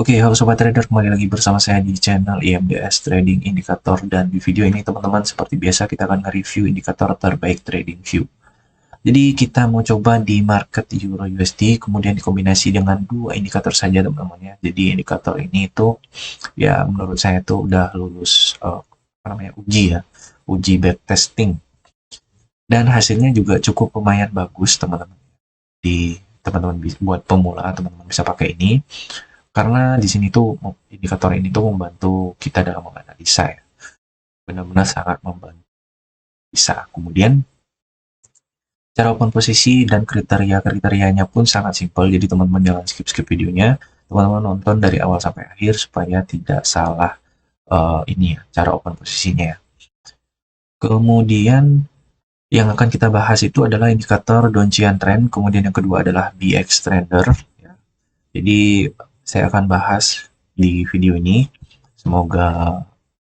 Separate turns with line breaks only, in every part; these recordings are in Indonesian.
Oke, halo Sobat Trader, kembali lagi bersama saya di channel IMDS Trading Indikator, dan di video ini teman-teman seperti biasa kita akan nge-review indikator terbaik Trading View. Jadi kita mau coba di market Euro USD, kemudian dikombinasi dengan dua indikator saja teman-teman ya. Jadi indikator ini itu ya menurut saya itu udah lulus apa namanya, uji ya, uji backtesting, dan hasilnya juga cukup lumayan bagus teman-teman. Di teman-teman buat pemula, teman-teman bisa pakai ini. Karena di sini tuh indikator ini tuh membantu kita dalam menganalisa ya. Benar-benar sangat membantu. Bisa. Kemudian cara open posisi dan kriteria-kriterianya pun sangat simpel. Jadi teman-teman jangan skip-skip videonya. Teman-teman nonton dari awal sampai akhir supaya tidak salah ini ya, cara open posisinya ya. Kemudian yang akan kita bahas itu adalah indikator Donchian Trend, kemudian yang kedua adalah BX Trader ya. Jadi saya akan bahas di video ini. Semoga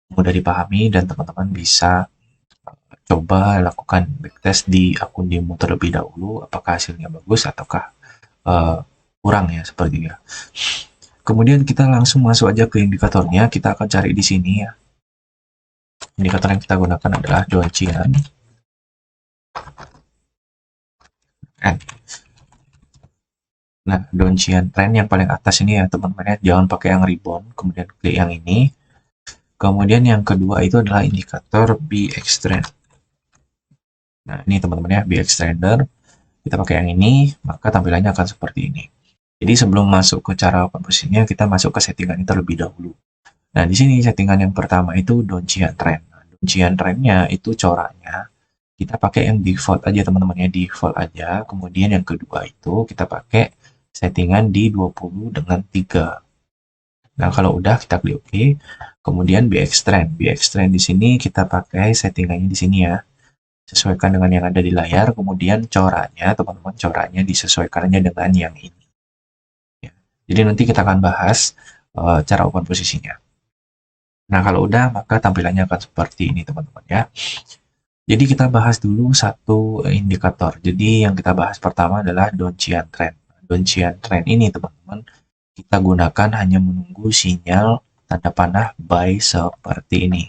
mudah dipahami dan teman-teman bisa coba lakukan backtest di akun demo terlebih dahulu, apakah hasilnya bagus ataukah kurang ya, seperti ya. Kemudian kita langsung masuk aja ke indikatornya. Kita akan cari di sini ya. Indikator yang kita gunakan adalah Donchian. Nah, Donchian Trend yang paling atas ini ya teman-teman ya, jangan pakai yang ribbon, kemudian klik yang ini. Kemudian yang kedua itu adalah indikator BX Trend. Nah, ini teman-teman ya, BX Trader. Kita pakai yang ini, maka tampilannya akan seperti ini. Jadi sebelum masuk ke cara open posisinya, kita masuk ke settingan terlebih dahulu. Nah, di sini settingan yang pertama itu Donchian Trend. Nah, Donchian Trend-nya itu coraknya kita pakai yang default aja teman-teman ya, default aja. Kemudian yang kedua itu kita pakai settingan di 20 dengan 3. Nah, kalau udah kita klik OK. Kemudian BX Trend. BX Trend di sini kita pakai settingannya di sini ya. Sesuaikan dengan yang ada di layar, kemudian coraknya, teman-teman, coraknya disesuaikannya dengan yang ini. Ya. Jadi nanti kita akan bahas cara open posisinya. Nah, kalau udah, maka tampilannya akan seperti ini, teman-teman ya. Jadi kita bahas dulu satu indikator. Jadi yang kita bahas pertama adalah Donchian Trend. Donchian Trend ini, teman-teman, kita gunakan hanya menunggu sinyal tanda panah buy seperti ini.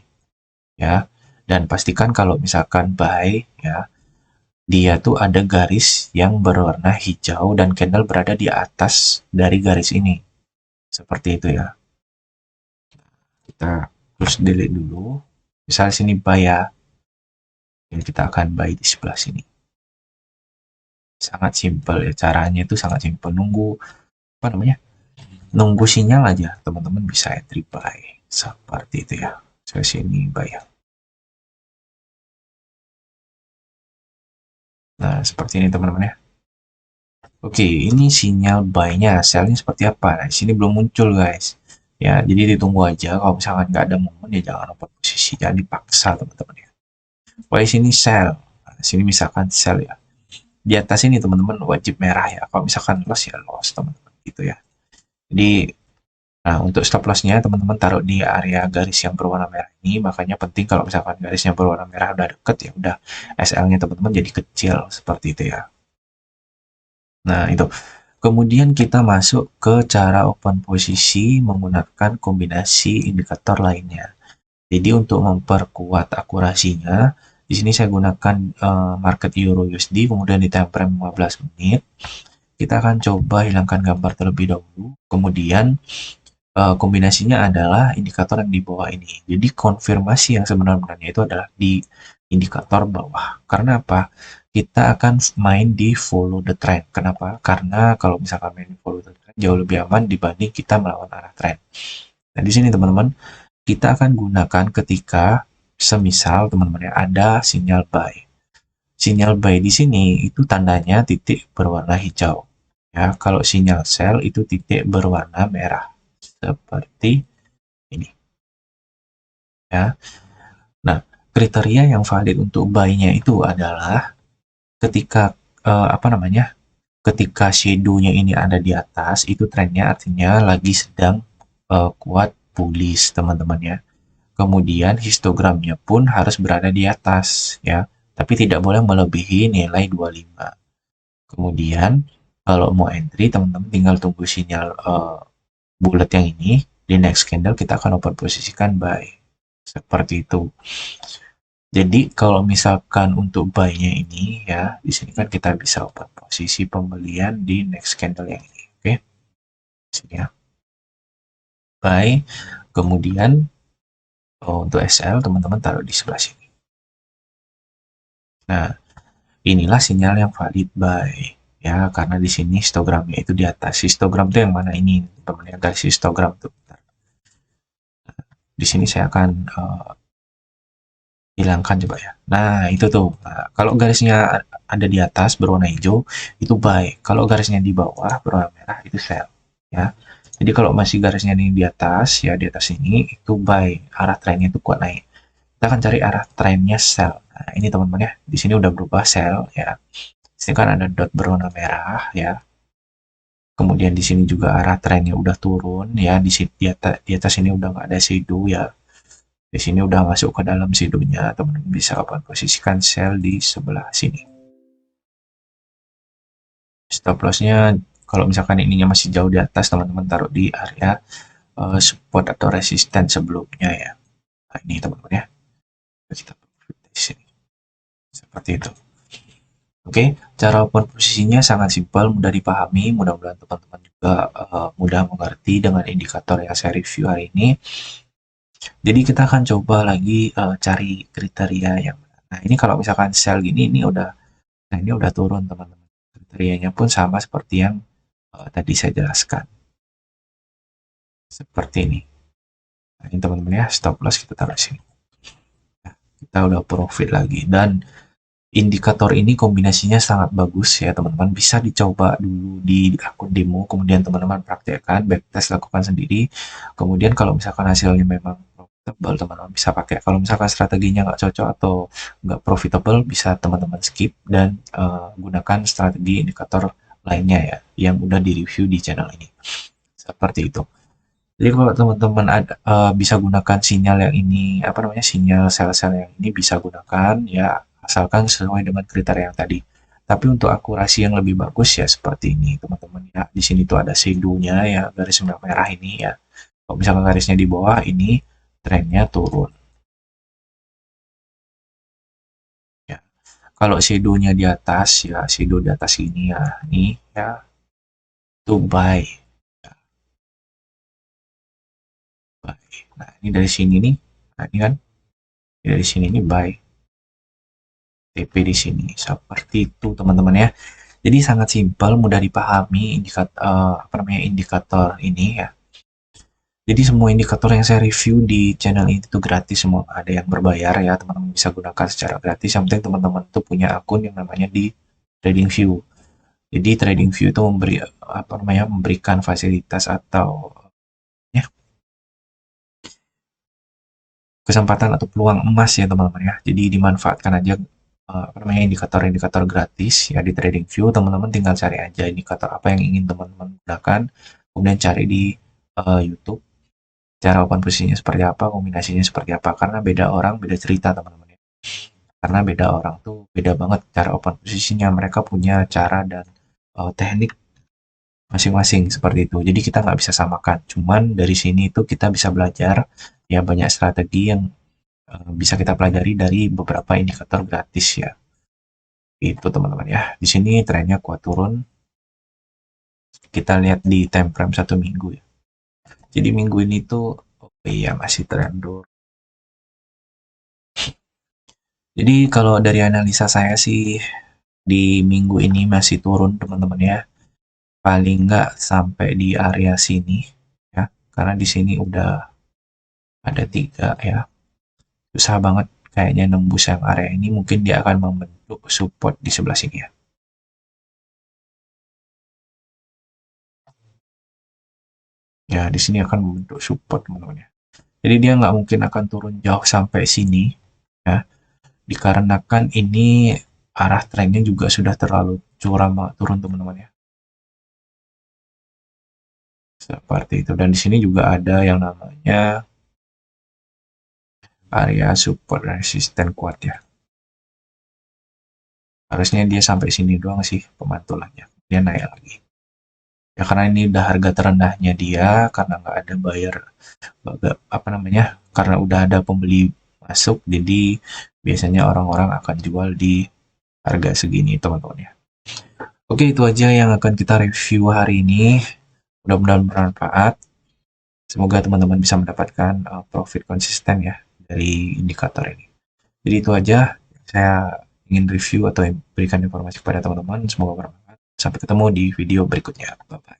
Ya. Dan pastikan kalau misalkan buy ya, dia tuh ada garis yang berwarna hijau dan candle berada di atas dari garis ini. Seperti itu ya. Kita terus delete dulu. Misalnya sini buy ya. Dan kita akan buy di sebelah sini. Sangat simpel ya, caranya itu sangat simpel. Nunggu apa namanya? Nunggu sinyal aja, teman-teman bisa entry buy. Seperti itu ya. Saya sini buy ya. Nah, seperti ini teman-teman ya. Oke, ini sinyal buy-nya, sell-nya seperti apa? Nah, di sini belum muncul guys. Ya, jadi ditunggu aja. Kalau misalkan nggak ada momen ya jangan open posisi, jangan dipaksa teman-teman ya. Wah, sini sell. Nah, sini misalkan sell ya. Di atas ini teman-teman wajib merah ya. Kalau misalkan loss ya loss teman-teman gitu ya. Jadi, nah untuk stop loss-nya teman-teman taruh di area garis yang berwarna merah ini. Makanya penting kalau misalkan garisnya berwarna merah udah deket ya udah SL-nya teman-teman jadi kecil seperti itu ya. Nah, itu. Kemudian kita masuk ke cara open posisi menggunakan kombinasi indikator lainnya. Jadi untuk memperkuat akurasinya, di sini saya gunakan market Euro USD, kemudian di time frame 15 menit. Kita akan coba hilangkan gambar terlebih dahulu. Kemudian kombinasinya adalah indikator yang di bawah ini. Jadi konfirmasi yang sebenarnya itu adalah di indikator bawah. Karena apa? Kita akan main di follow the trend. Kenapa? Karena kalau misalkan main di follow the trend jauh lebih aman dibanding kita melawan arah trend. Nah, di sini teman-teman, kita akan gunakan ketika semisal teman-teman ada sinyal buy. Sinyal buy di sini itu tandanya titik berwarna hijau. Ya, kalau sinyal sell itu titik berwarna merah. Seperti ini. Ya. Nah, kriteria yang valid untuk buy-nya itu adalah ketika apa namanya? Ketika shadow-nya ini ada di atas, itu trennya artinya lagi sedang kuat bullish, teman-teman ya. Kemudian histogramnya pun harus berada di atas ya, tapi tidak boleh melebihi nilai 25. Kemudian kalau mau entry, teman-teman tinggal tunggu sinyal bulat yang ini, di next candle kita akan open posisikan buy. Seperti itu. Jadi kalau misalkan untuk buy-nya ini ya, di sini kan kita bisa open posisi pembelian di next candle yang ini. Oke. Sini ya. Buy, kemudian untuk SL teman-teman taruh di sebelah sini. Nah, inilah sinyal yang valid buy ya, karena di sini histogramnya itu di atas. Histogram itu yang mana ini teman-teman ya, garis histogram tuh. Di sini saya akan hilangkan coba ya. Nah, itu tuh. Nah, kalau garisnya ada di atas berwarna hijau itu buy. Kalau garisnya di bawah berwarna merah itu sell ya. Jadi kalau masih garisnya ini di atas ya, di atas ini itu buy. Arah trennya itu kuat naik. Kita akan cari arah trennya sell. Nah, ini teman-teman ya. Di sini udah berubah sell ya. Di sini kan ada dot berwarna merah ya. Kemudian di sini juga arah trennya udah turun ya. Di atas ini udah nggak ada shadow ya. Di sini udah masuk ke dalam shadownya, teman-teman bisa open posisikan sell di sebelah sini. Stop lossnya kalau misalkan ininya masih jauh di atas, teman-teman taruh di area support atau resisten sebelumnya ya. Nah, ini teman-teman ya. Kita di sini. Seperti itu. Oke, cara open posisinya sangat simpel, mudah dipahami. Mudah-mudahan teman-teman juga mudah mengerti dengan indikator yang saya review hari ini. Jadi kita akan coba lagi cari kriteria yang mana. Nah, ini kalau misalkan sell gini, ini udah turun teman-teman. Kriterianya pun sama seperti yang tadi saya jelaskan. Seperti ini. Nah, ini teman-teman ya, stop loss kita taruh di sini. Nah, kita udah profit lagi, dan indikator ini kombinasinya sangat bagus ya teman-teman. Bisa dicoba dulu di akun demo, kemudian teman-teman praktekkan, backtest lakukan sendiri. Kemudian kalau misalkan hasilnya memang profitable, teman-teman bisa pakai. Kalau misalkan strateginya nggak cocok atau nggak profitable, bisa teman-teman skip dan gunakan strategi indikator lainnya ya, yang udah di-review di channel ini. Seperti itu. Jadi kalau teman-teman bisa gunakan sinyal yang ini, apa namanya, sinyal sell-sell yang ini bisa gunakan ya, asalkan sesuai dengan kriteria yang tadi. Tapi untuk akurasi yang lebih bagus ya seperti ini teman-teman ya. Di sini tuh ada shadow-nya ya, garis merah ini ya. Kalau misalkan garisnya di bawah ini trennya turun ya. Kalau shadow-nya di atas ya, shadow di atas ini ya, ini ya, itu buy. Buy. Nah, ini dari sini nih. Nah, ini kan dari sini nih buy. TP di sini seperti itu teman-teman ya. Jadi sangat simpel, mudah dipahami indikator ini ya. Jadi semua indikator yang saya review di channel ini itu gratis semua, ada yang berbayar ya, teman-teman bisa gunakan secara gratis. Yang penting teman-teman tuh punya akun yang namanya di TradingView. Jadi TradingView itu memberikan fasilitas atau ya, kesempatan atau peluang emas ya teman-teman ya. Jadi dimanfaatkan aja indikator-indikator gratis ya di TradingView. Teman-teman tinggal cari aja indikator apa yang ingin teman-teman gunakan, kemudian cari di YouTube cara open posisinya seperti apa, kombinasinya seperti apa, karena beda orang beda cerita teman-teman ya. Karena beda orang tuh beda banget cara open posisinya, mereka punya cara dan teknik masing-masing seperti itu. Jadi kita nggak bisa samakan. Cuman dari sini itu kita bisa belajar ya, banyak strategi yang bisa kita pelajari dari beberapa indikator gratis ya. Itu teman-teman ya. Di sini trennya kuat turun. Kita lihat di time frame 1 minggu ya. Jadi minggu ini tuh iya masih tren turun. Jadi kalau dari analisa saya sih di minggu ini masih turun teman-teman ya. Paling nggak sampai di area sini ya. Karena di sini udah ada 3 ya. Susah banget kayaknya nembus yang area ini, mungkin dia akan membentuk support di sebelah sini ya. Ya, di sini akan membentuk support teman-teman ya. Jadi dia nggak mungkin akan turun jauh sampai sini ya, dikarenakan ini arah trennya juga sudah terlalu curam turun teman-teman ya. Seperti itu, dan di sini juga ada yang namanya area support resisten kuat ya. Harusnya dia sampai sini doang sih pemantulannya. Dia naik lagi. Ya karena ini udah harga terendahnya dia, karena nggak ada bayar apa namanya, karena udah ada pembeli masuk, jadi biasanya orang-orang akan jual di harga segini teman-teman ya. Oke, itu aja yang akan kita review hari ini. Mudah-mudahan bermanfaat. Semoga teman-teman bisa mendapatkan profit konsisten ya dari indikator ini. Jadi itu aja saya ingin review atau berikan informasi kepada teman-teman. Semoga bermanfaat. Sampai ketemu di video berikutnya. Bye-bye.